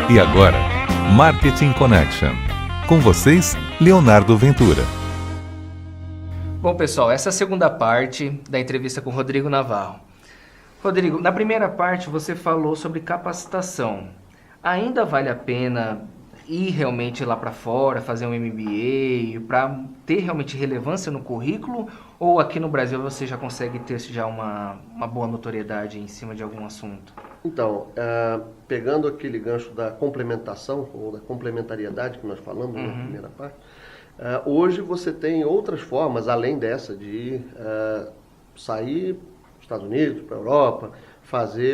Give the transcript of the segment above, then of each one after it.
E agora, Marketing Connection. Com vocês, Leonardo Ventura. Bom, pessoal, essa é a segunda parte da entrevista com o Rodrigo Navarro. Rodrigo, na primeira parte você falou sobre capacitação. Ainda vale a pena ir realmente lá para fora, fazer um MBA, para ter realmente relevância no currículo? Ou aqui no Brasil você já consegue ter já uma boa notoriedade em cima de algum assunto? Então, pegando aquele gancho da complementação, ou da complementariedade que nós falamos na primeira parte, hoje você tem outras formas, além dessa, de sair para os Estados Unidos, para a Europa,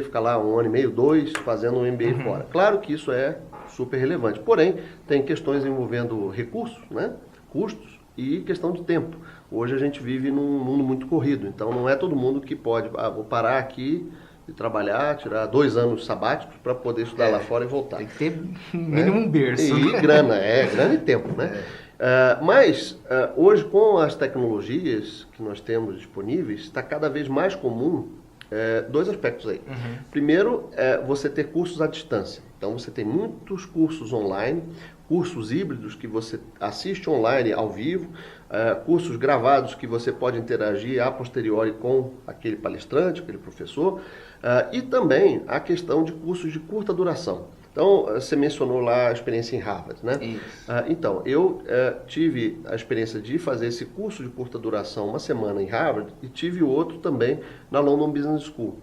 ficar lá 1 ano e meio, 2, fazendo um MBA fora. Claro que isso é super relevante, porém, tem questões envolvendo recursos, né, custos e questão de tempo. Hoje a gente vive num mundo muito corrido, então não é todo mundo que pode, vou parar aqui e trabalhar, tirar 2 anos sabáticos para poder estudar lá fora e voltar. Tem que ter mínimo um berço. E grana e tempo, né? Mas hoje, com as tecnologias que nós temos disponíveis, está cada vez mais comum 2 aspectos aí. Primeiro, você ter cursos à distância. Então, você tem muitos cursos online, cursos híbridos que você assiste online ao vivo, cursos gravados que você pode interagir a posteriori com aquele palestrante, aquele professor, e também a questão de cursos de curta duração. Então, você mencionou lá a experiência em Harvard, né? Então, eu tive a experiência de fazer esse curso de curta duração 1 semana em Harvard e tive outro também na London Business School.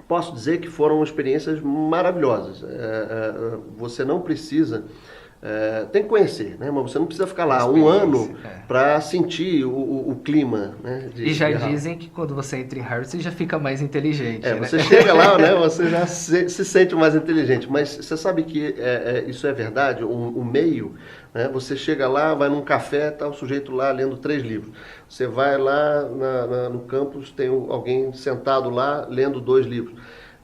Posso dizer que foram experiências maravilhosas. Você não precisa... tem que conhecer, né? Mas você não precisa ficar lá 1 ano para sentir o clima, né? E já dizem que quando você entra em Harvard, você já fica mais inteligente. Né? Você chega lá, né? Você já se sente mais inteligente. Mas você sabe que isso é verdade? O meio, né? Você chega lá, vai num café, tá o sujeito lá lendo 3 livros. Você vai lá no campus, tem alguém sentado lá lendo 2 livros.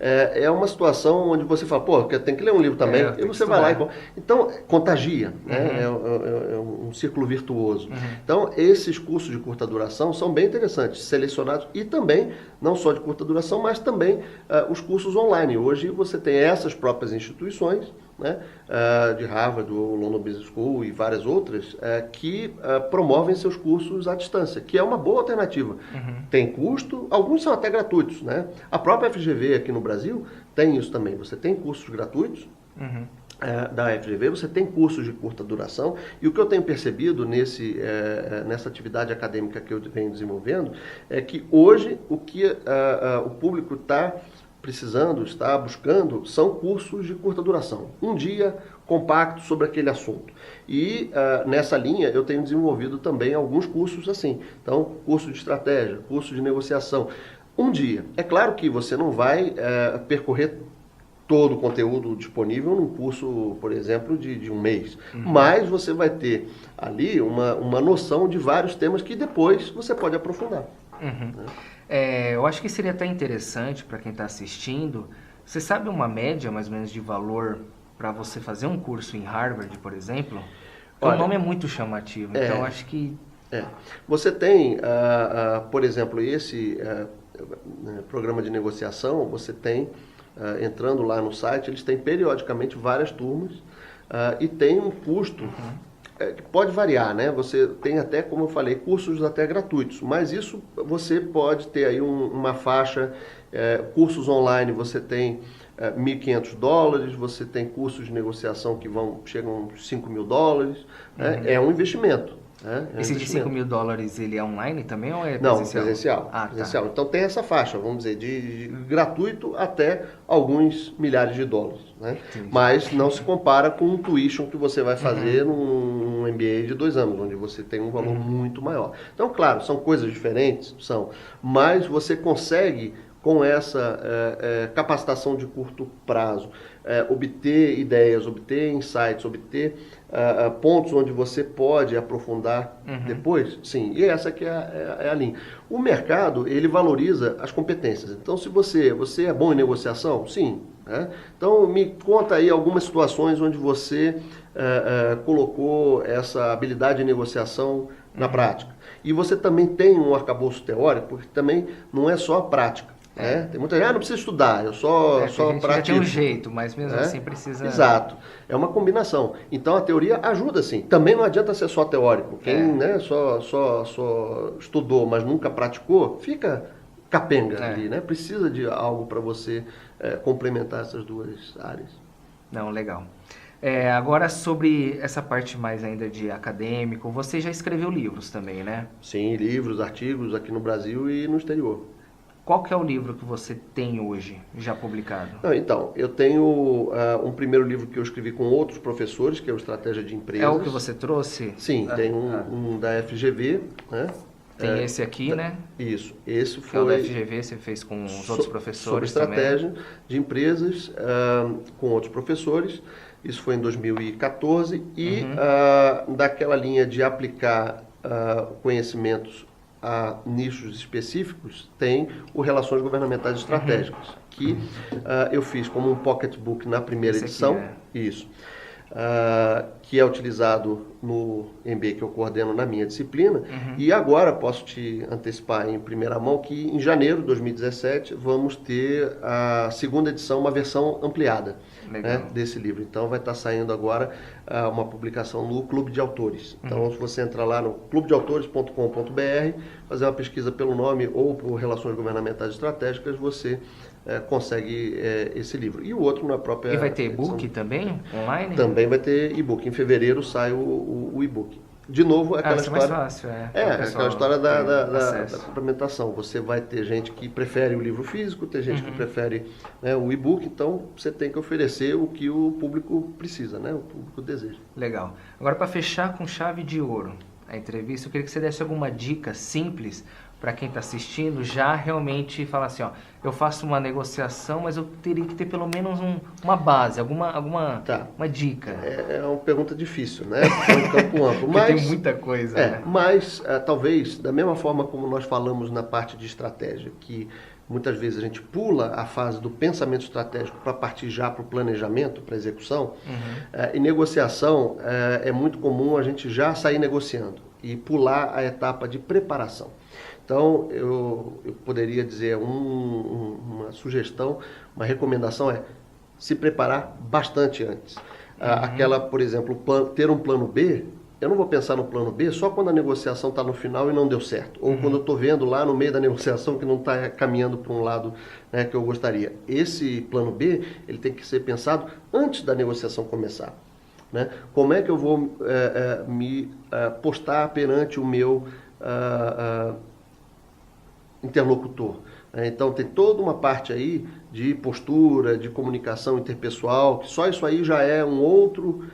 É uma situação onde você fala, tem que ler um livro também, e você vai lá e... Então, contagia, né? É um círculo virtuoso. Então, esses cursos de curta duração são bem interessantes, selecionados, e também, não só de curta duração, mas também os cursos online. Hoje você tem essas próprias instituições, né, de Harvard, ou London Business School e várias outras, que promovem seus cursos à distância, que é uma boa alternativa. Tem custo, alguns são até gratuitos, né? A própria FGV aqui no Brasil tem isso também. Você tem cursos gratuitos da FGV, você tem cursos de curta duração, e o que eu tenho percebido nessa atividade acadêmica que eu venho desenvolvendo é que hoje o que o público está precisando, está buscando, são cursos de curta duração. Um dia compacto sobre aquele assunto. E nessa linha eu tenho desenvolvido também alguns cursos assim. Então, curso de estratégia, curso de negociação. Um dia. É claro que você não vai percorrer todo o conteúdo disponível num curso, por exemplo, de 1 mês. Mas você vai ter ali uma noção de vários temas que depois você pode aprofundar. Né? Eu acho que seria até interessante para quem está assistindo. Você sabe uma média mais ou menos de valor para você fazer um curso em Harvard, por exemplo? Olha, o nome é muito chamativo, então acho que... Você tem, por exemplo, esse programa de negociação, você tem, entrando lá no site, eles têm periodicamente várias turmas e tem um custo... que pode variar, né? Você tem até, como eu falei, cursos até gratuitos, mas isso você pode ter aí uma faixa, cursos online você tem $1.500, você tem cursos de negociação que chegam a $5.000, né? É um investimento. Esse de $5.000, ele é online também ou é presencial? Não, presencial. Tá. Então tem essa faixa, vamos dizer, de gratuito até alguns milhares de dólares, né? Mas não se compara com um tuition que você vai fazer num MBA de 2 anos, onde você tem um valor muito maior. Então, claro, são coisas diferentes, mas você consegue, com essa capacitação de curto prazo, obter ideias, obter insights, obter pontos onde você pode aprofundar depois, sim, e essa que é a linha. O mercado, ele valoriza as competências. Então, se você é bom em negociação, sim. Então, me conta aí algumas situações onde você colocou essa habilidade de negociação na prática. E você também tem um arcabouço teórico, porque também não é só a prática. Né? Tem muita gente, não precisa estudar, eu só tem gente que pratico. tem um jeito, mas mesmo assim precisa... Exato. É uma combinação. Então a teoria ajuda sim. Também não adianta ser só teórico. Quem né, só estudou, mas nunca praticou, fica capenga ali, né? Precisa de algo para você complementar essas duas áreas. Não, legal. Agora sobre essa parte mais ainda de acadêmico, você já escreveu livros também, né? Sim, livros, artigos aqui no Brasil e no exterior. Qual que é o livro que você tem hoje, já publicado? Então, eu tenho um primeiro livro que eu escrevi com outros professores, que é o Estratégia de Empresas. É o que você trouxe? Sim, tem um da FGV, né? Tem esse aqui, né? Isso, esse foi... Que é o da FGV, você fez com os outros professores sobre estratégia também. de empresas com outros professores. Isso foi em 2014 e daquela linha de aplicar conhecimentos a nichos específicos, tem o Relações Governamentais Estratégicas, que eu fiz como um pocketbook na primeira edição, isso, que é utilizado no MBA que eu coordeno na minha disciplina, e agora posso te antecipar em primeira mão que em janeiro de 2017 vamos ter a segunda edição, uma versão ampliada, né, desse livro. Então vai estar saindo agora uma publicação no Clube de Autores. Então se você entrar lá no clubedeautores.com.br, fazer uma pesquisa pelo nome ou por Relações Governamentais Estratégicas, você consegue esse livro. E o outro na própria... E vai ter e-book também, online? Também vai ter e-book. Em fevereiro sai o e-book. De novo, aquela história... mais fácil, aquela história da complementação. Você vai ter gente que prefere o livro físico, tem gente que prefere o e-book, então você tem que oferecer o que o público precisa, né? O público deseja. Legal. Agora, para fechar com chave de ouro a entrevista, eu queria que você desse alguma dica simples para quem está assistindo, já realmente falar assim, eu faço uma negociação, mas eu teria que ter pelo menos uma base, uma dica. É uma pergunta difícil, né? É um campo amplo. Mas, tem muita coisa. Né? Mas, talvez, da mesma forma como nós falamos na parte de estratégia, que muitas vezes a gente pula a fase do pensamento estratégico para partir já para o planejamento, para a execução, em negociação é muito comum a gente já sair negociando e pular a etapa de preparação. Então, eu poderia dizer uma sugestão, uma recomendação se preparar bastante antes. Aquela, por exemplo, ter um plano B, eu não vou pensar no plano B só quando a negociação está no final e não deu certo. Ou quando eu estou vendo lá no meio da negociação que não está caminhando para um lado que eu gostaria. Esse plano B, ele tem que ser pensado antes da negociação começar. Né? Como é que eu vou me postar perante o meu... interlocutor. Então tem toda uma parte aí de postura, de comunicação interpessoal, que só isso aí já é um outro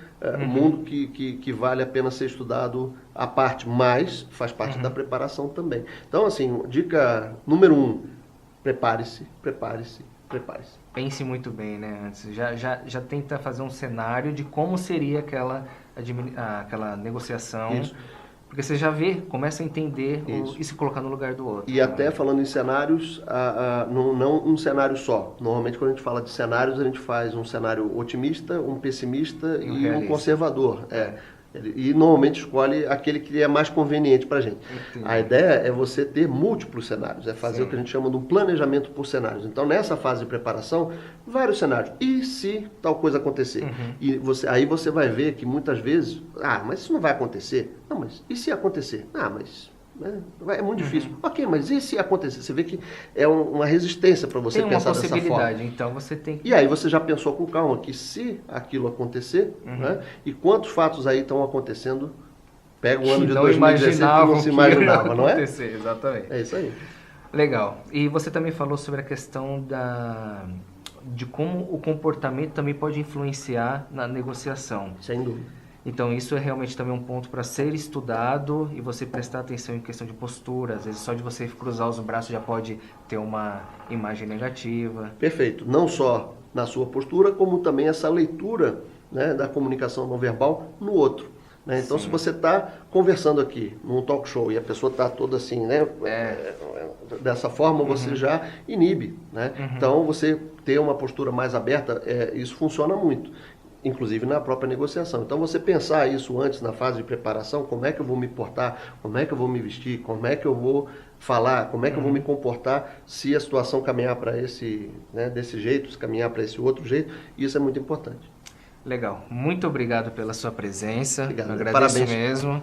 mundo que vale a pena ser estudado à parte, mas faz parte da preparação também. Então, assim, dica número 1, prepare-se. Pense muito bem, né? Antes, já tenta fazer um cenário de como seria aquela negociação. Isso. Porque você já começa a entender e se colocar no lugar do outro. E até falando em cenários, não um cenário só. Normalmente quando a gente fala de cenários, a gente faz um cenário otimista, um pessimista e um conservador. E normalmente escolhe aquele que é mais conveniente para a gente. Entendi. A ideia é você ter múltiplos cenários, fazer o que a gente chama de um planejamento por cenários. Então, nessa fase de preparação, vários cenários. E se tal coisa acontecer? E aí você vai ver que muitas vezes, mas isso não vai acontecer. Não, mas e se acontecer? Mas... é muito difícil. Ok, mas e se acontecer? Você vê que é uma resistência para você pensar dessa forma. Tem uma possibilidade, então você tem que... E aí você já pensou com calma que se aquilo acontecer, e quantos fatos aí estão acontecendo, pega o ano de 2017 que não se imaginava, não é? Exatamente. É isso aí. Legal. E você também falou sobre a questão de como o comportamento também pode influenciar na negociação. Sem dúvida. Então isso é realmente também um ponto para ser estudado e você prestar atenção em questão de postura. Às vezes só de você cruzar os braços já pode ter uma imagem negativa. Perfeito. Não só na sua postura, como também essa leitura da comunicação não verbal no outro. Então se você está conversando aqui num talk show e a pessoa está toda assim, dessa forma você já inibe. Então você ter uma postura mais aberta, isso funciona muito. Inclusive na própria negociação. Então você pensar isso antes na fase de preparação, como é que eu vou me portar, como é que eu vou me vestir, como é que eu vou falar, como é que eu vou me comportar se a situação caminhar para esse, né, desse jeito, se caminhar para esse outro jeito, isso é muito importante. Legal. Muito obrigado pela sua presença. Obrigado. Eu agradeço Parabéns. mesmo.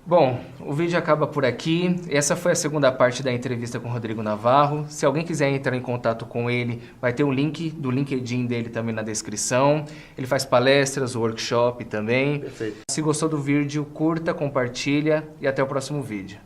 Bom, o vídeo acaba por aqui. Essa foi a segunda parte da entrevista com o Rodrigo Navarro. Se alguém quiser entrar em contato com ele, vai ter um link do LinkedIn dele também na descrição. Ele faz palestras, workshop também. Perfeito. Se gostou do vídeo, curta, compartilha e até o próximo vídeo.